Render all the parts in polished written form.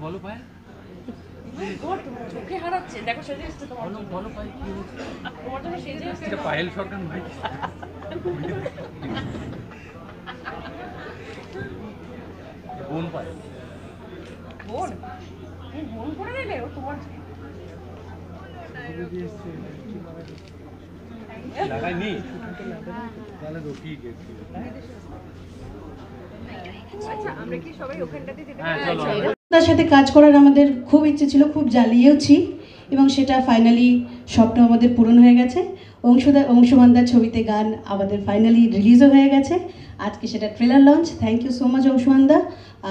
বলো পায় চোখে হারাচ্ছে দেখো সেজে এসছে তোমার বলো পায় কি হচ্ছে তোমার জন্য সেজে এসছে এটা পায়েল সরকার ভাই বোন পায় বোন বোন করে দিলে ও তোমার লাগাইনি তাহলে তো ঠিক আছে আচ্ছা আমরা কি সবাই ওখানটাতে যেতে চলো তার সাথে কাজ করার আমাদের খুব ইচ্ছে ছিল, খুব জ্বালিয়েওছি এবং সেটা ফাইনালি স্বপ্ন আমাদের পূরণ হয়ে গেছে। অংশুমানদার ছবিতে গান আমাদের ফাইনালি রিলিজও হয়ে গেছে, আজকে সেটা trailer launch. Thank you so much অংশুমানদা।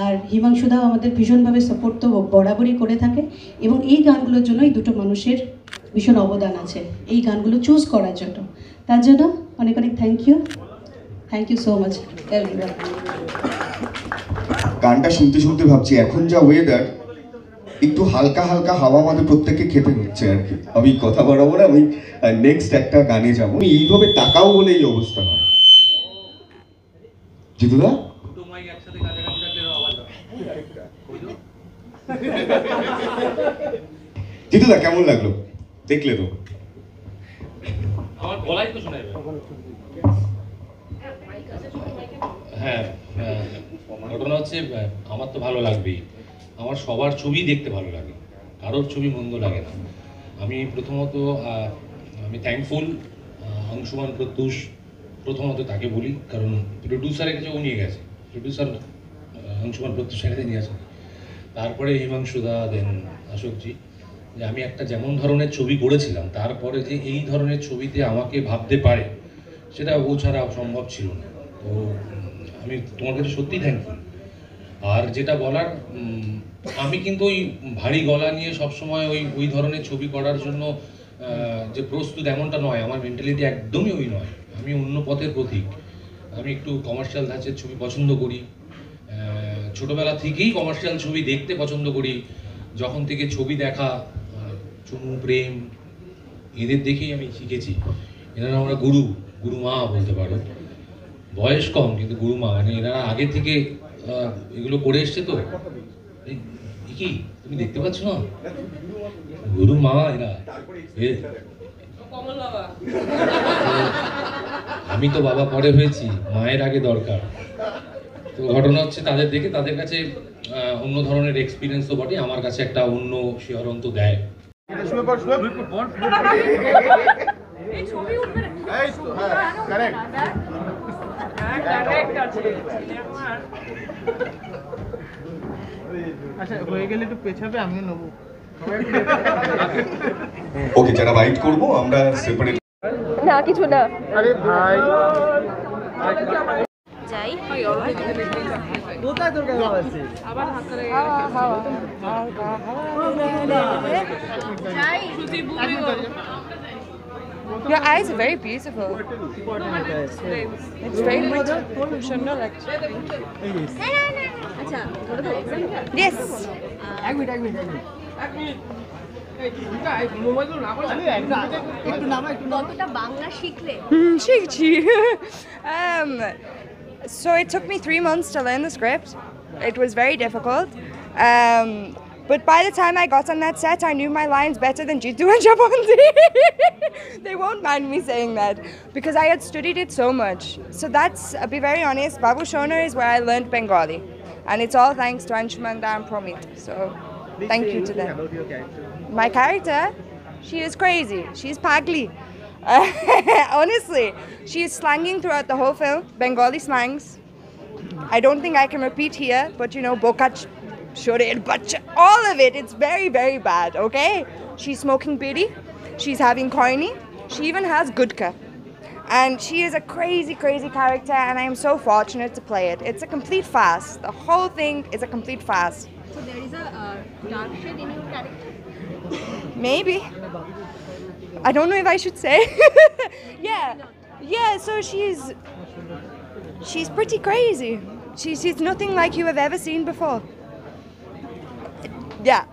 আর হিমাংশুদাও আমাদের ভীষণভাবে সাপোর্ট তো বরাবরই করে থাকে এবং এই গানগুলোর জন্য এই দুটো মানুষের ভীষণ অবদান আছে এই গানগুলো চুজ করার জন্য। তার জন্য অনেক অনেক thank you so much everyone. গানটা শুনতে শুনতে ভাবছি এখন যা ওয়েদার, একটু হালকা হালকা হাওয়া আমাদের প্রত্যেককে খেতে হচ্ছে আর কি। আমি কথা বাড়াবো না, আমি নেক্সট একটা গানে যাবো। এইভাবে তাকাও বলে এই অবস্থা হয়। জিতুদা জিতুদা কেমন লাগলো দেখলে তো? আমার গলায় তো শোনা যাবে। হ্যাঁ ঘটনা হচ্ছে আমার তো ভালো লাগবেই, আমার সবার ছবি দেখতে ভালো লাগে, কারোর ছবি মন্দ লাগে না। আমি প্রথমত আমি থ্যাঙ্কফুল অংশুমান প্রত্যুষ, প্রথমত তাকে বলি, কারণ প্রডিউসারের কাছে ও নিয়ে গেছে, প্রডিউসার অংশুমান প্রত্যুষের কাছে নিয়ে আসে। তারপরে হিমাংশুদা, দেন অশোকজি, যে আমি একটা যেমন ধরনের ছবি করেছিলাম তারপরে যে এই ধরনের ছবিতে আমাকে ভাবতে পারে সেটা ও ছাড়া সম্ভব ছিল না। তো আমি তোমার কাছে সত্যিই থ্যাঙ্কফুল। আর যেটা বলার, আমি কিন্তু ওই ভারী গলা নিয়ে সবসময় ওই ধরনের ছবি করার জন্য যে প্রস্তুত এমনটা নয়, আমার মেন্টালিটি একদমই ওই নয়। আমি অন্য পথের প্রতীক, আমি একটু কমার্শিয়াল ধাঁচের ছবি পছন্দ করি, ছোটোবেলা থেকেই কমার্শিয়াল ছবি দেখতে পছন্দ করি। যখন থেকে ছবি দেখা, চুমু, প্রেম, এদের দেখেই আমি শিখেছি। এনারা আমরা গুরু মা বলতে পারো, বয়স কম কিন্তু গুরু মা, মানে এনারা আগে থেকে এগুলো করে এসছে। তো কি তুমি দেখতে পাচ্ছ না, গুরু মা এরা। আমি তো বাবা পরে হয়েছি, মায়ের আগে দরকার। তো ঘটনা হচ্ছে তাদের দেখে তাদের কাছে অন্য ধরনের এক্সপিরিয়েন্স তো বটে, আমার কাছে একটা অন্য শিহরণ তো দেয়। আচ্ছা হয়ে গেলে একটু পেছাবে, আমিও নেবো। ওকে, যারা বাইট করবো আমরা সেপারেট। না কিছু না। আরে ভাই যাই কোথায় তোর গান আছে? আবার হাত ধরে Your eyes are very beautiful. It's very emotional actually. আচ্ছা Yes. এক মিনিট কতটা বাংলা শিখলে? Shikchi. So it took me 3 months to learn the script. It was very difficult. But by the time I got on that set, I knew my lines better than Jitu and Jabanti. They won't mind me saying that because I had studied it so much. So that's, I'll be very honest, Babu Shona is where I learned Bengali. And it's all thanks to Anshumanda and Promit. So thank you to them. About your character. My character, she is crazy. She's pagli. Honestly, she is slanging throughout the whole film, Bengali slangs. I don't think I can repeat here, but you know, Bokach, Shored, Bacha, all of it, it's very, very bad, okay? She's smoking bidi, she's having koini, she even has gudka. And she is a crazy, crazy character, and I am so fortunate to play it. It's a complete fast. The whole thing is a complete fast. So there is a dark shade in your character? Maybe. I don't know if I should say. Yeah, so she's pretty crazy. She's nothing like you have ever seen before. Yeah.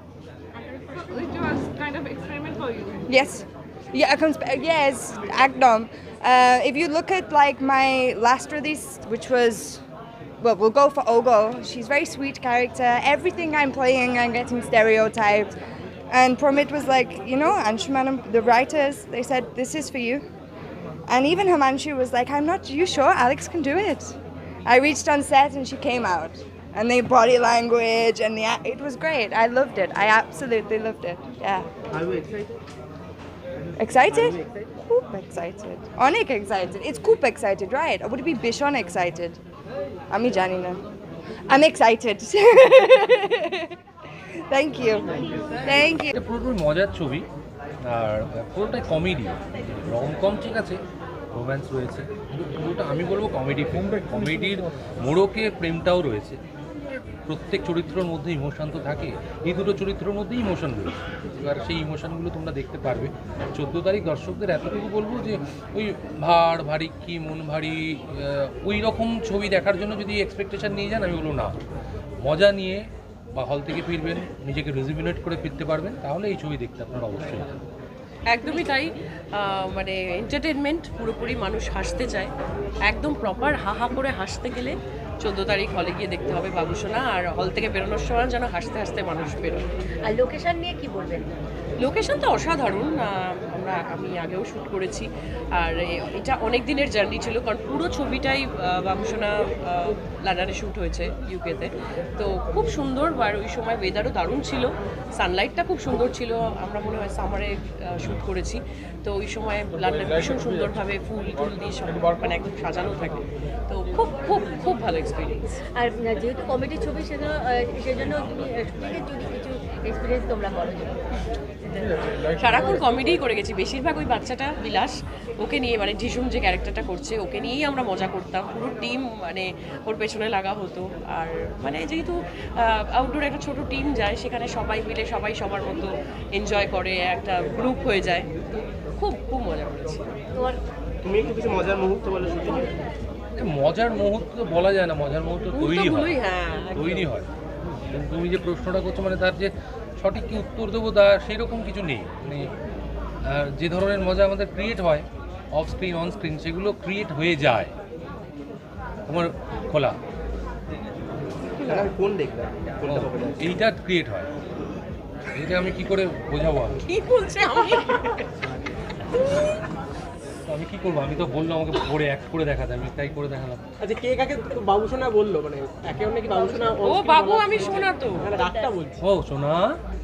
It was kind of experiment for you. Yes. Yeah, yes, Agdom. If you look at like my last release, which was well, we'll go for Ogo. She's a very sweet character. Everything I'm playing, I'm getting stereotyped. And Promit was like, you know, Anshuman, the writers, they said, this is for you. And even Himanshu was like, I'm not, you sure Alex can do it? I reached on set and she came out. And the body language and it was great. I loved it. I absolutely loved it. Yeah. Are you excited? Excited? Are you excited? Coop excited. Onik excited. It's Coop excited, right? Or would it be Bishon excited? Ami jani na. I'm excited. Thank you. Thank you. এটা পুরোটাই মজার ছবি আর পুরোটাই comedy romcom ঠিক আছে romance রয়েছে কিন্তু পুরোটা আমি বলবো কমেডি ফিল্ম কমেডির মোড়কে প্রেমটাও রয়েছে প্রত্যেক চরিত্রের মধ্যে ইমোশন তো থাকে এই দুটো চরিত্রের মধ্যেই ইমোশন রয়েছে এবার সেই ইমোশনগুলো তোমরা দেখতে পারবে 14 তারিখ দর্শকদের এতটুকু বলবো যে ওই ভারী কি মন ভারী ওই রকম ছবি দেখার জন্য যদি এক্সপেকটেশন নিয়ে যান আমি বলবো না মজা নিয়ে বা হল থেকে ফিরবেন নিজেকে রিজুভিনেট করে ফিরতে পারবেন তাহলে এই ছবি দেখতে আপনারা অবশ্যই যাবেন একদমই তাই মানে এন্টারটেনমেন্ট পুরোপুরি মানুষ হাসতে চায় একদম প্রপার হা করে হাসতে গেলে 14 তারিখ হলে গিয়ে দেখতে হবে বাবুসোনা আর হল থেকে বেরোনোর সময় যেন হাসতে হাসতে মানুষ বেরোয় আর লোকেশন নিয়ে কি বলবেন? লোকেশন তো অসাধারণ আমি আগেও শ্যুট করেছি আর এটা অনেক দিনের জার্নি ছিল কারণ পুরো ছবিটাই বাবুসোনা লন্ডনে শ্যুট হয়েছে ইউকেতে তো খুব সুন্দর আর ওই সময় ওয়েদারও দারুণ ছিল সানলাইটটা খুব সুন্দর ছিল আমরা মনে হয় সামারে শ্যুট করেছি তো ওই সময় লন্ডন ভীষণ সুন্দরভাবে ফুল টুল দিয়ে সব মানে একদম সাজানো থাকে তো খুব খুব খুব ভালো এক্সপিরিয়েন্স আর যেহেতু কমেডি ছবি সেজন্য তুমি যদি কিছু এক্সপিরিয়েন্স তোমরা করো সারাক্ষণ কমেডিই করে গেছি বেশিরভাগ ওই বাচ্চাটা বিলাস ওকে নিয়ে মানে ঝিসুম যে ক্যারেক্টারটা করছে ওকে নিয়েই আমরা মজা করতাম পুরো টিম মানে ওর পেছনে লাগা হতো আর মানে যেহেতু আউটডোর একটা ছোট টিম যায় সেখানে সবাই মিলে সবাই সবার মতো এনজয় করে একটা গ্রুপ হয়ে যায় তো খুব খুব মজা করেছি তোমার তুমি একটু কিছু মজার মুহূর্ত বলে শুটিং মজার মুহূর্ত তো বলা যায় না মজার মুহূর্ত তৈরি হয় হ্যাঁ তৈরি হয় কিন্তু তুমি যে প্রশ্নটা করছো মানে তার যে সঠিক কি উত্তর দেবো তা সেরকম কিছু নেই মানে আর যে ধরনের মজা আমাদের ক্রিয়েট হয় অফ স্ক্রিন অন স্ক্রিন সেগুলো ক্রিয়েট হয়ে যায় তোমার খোলা কোন দেখবে এইটা ক্রিয়েট হয় এটা আমি কি করে বোঝাবো আমি কি বলছে আমি কি করবো আমি তো বললাম আমাকে পরে অ্যাক্ট করে দেখাতে আমি তাই করে দেখালাম আচ্ছা কে কাকে বাবুসোনা বললো মানে একে অন্য কি বাবুসোনা ও বাবু আমি শোনা তো ডাকটা বলছি ও সোনা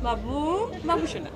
বাবু বাবু শোনা